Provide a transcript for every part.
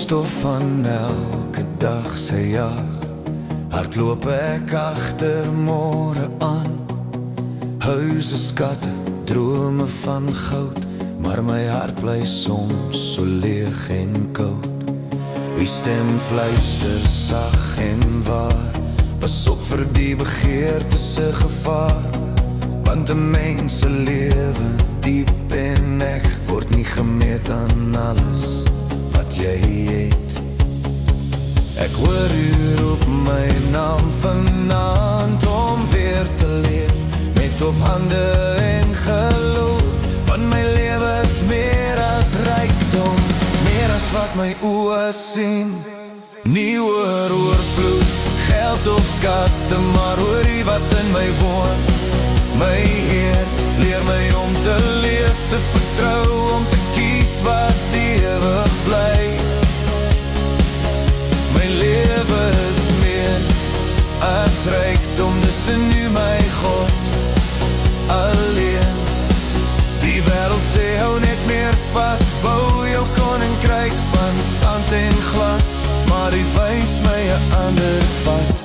brandstof van elke dag sy jag. Hardloop ek agter môre aan. Huise, skatte, drome van goud, maar my hart bly soms so leeg en koud. Wie stem fluister sag en waar, pas op vir die begeerte se gevaar. Want 'n mens se lewe diep en ek word nie gemeet aan alles wat jy het. Ek hoor u roep my naam vanaand om weer te leef, met op hande en geloof. Want my lewe is meer as rykdom, meer as wat my oë sien. Nie oor oorvloed, geld of skatte, maar oor die wat in my woon. My Heer, leer my om te leef, te vertrou, om te kies wat ewig bly. My lewe is meer as rykdom, dis in U my God alleen. Die wêreld sê hou net meer vas, bou jou koninkryk van sand en glas. Maar U wys my 'n ander pad,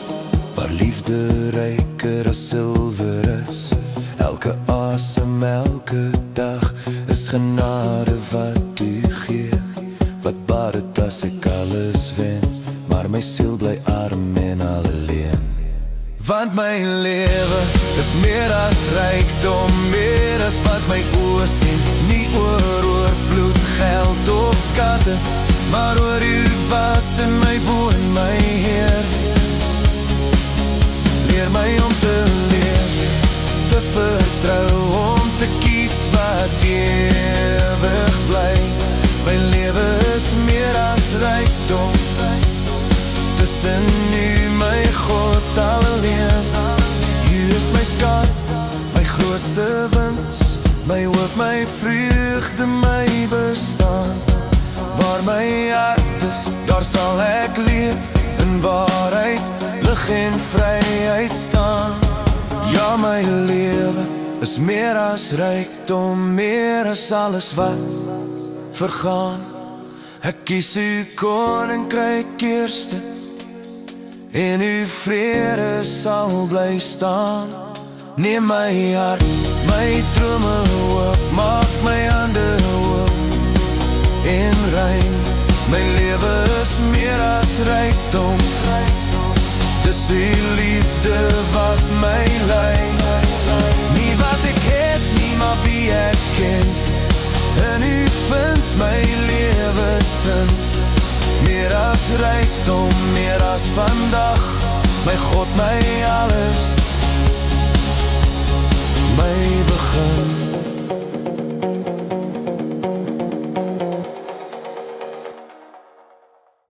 waar liefde ryker as silwer is. Elke asem, elke dag is genade wat U gee. Wat baat dit as ek alles wen, maar my siel bly arm en alleen. Want my lewe is meer as rykdom, meer as wat my oë sien. Nie oor oorvloed, geld of skatte, maar oor U wat in my woon, my Heer. Leer my om te leef, te vertrou, om te kies wat ewig bly. My lewe is meer as rykdom, tussen U my God alleen. U is my skat, my grootste wins, my hoop, my vreugde, my bestaan. Waar my hart is, daar sal ek leef, in waarheid, lig en vryheid staan. Ja, my lewe is meer as rykdom, meer as alles wat vergaan. Ek kies U koninkryk eerste, en U vrede sal bly staan. Neem my hart, my drome hoop, maak my hande hoop en rein. My lewe is meer as rykdom, dis U liefde wat my lei. Nie wat ek het nie, maar wie ek ken, en U vind my lewe sin. Meer as rykdom, meer as vandag, my God, my alles.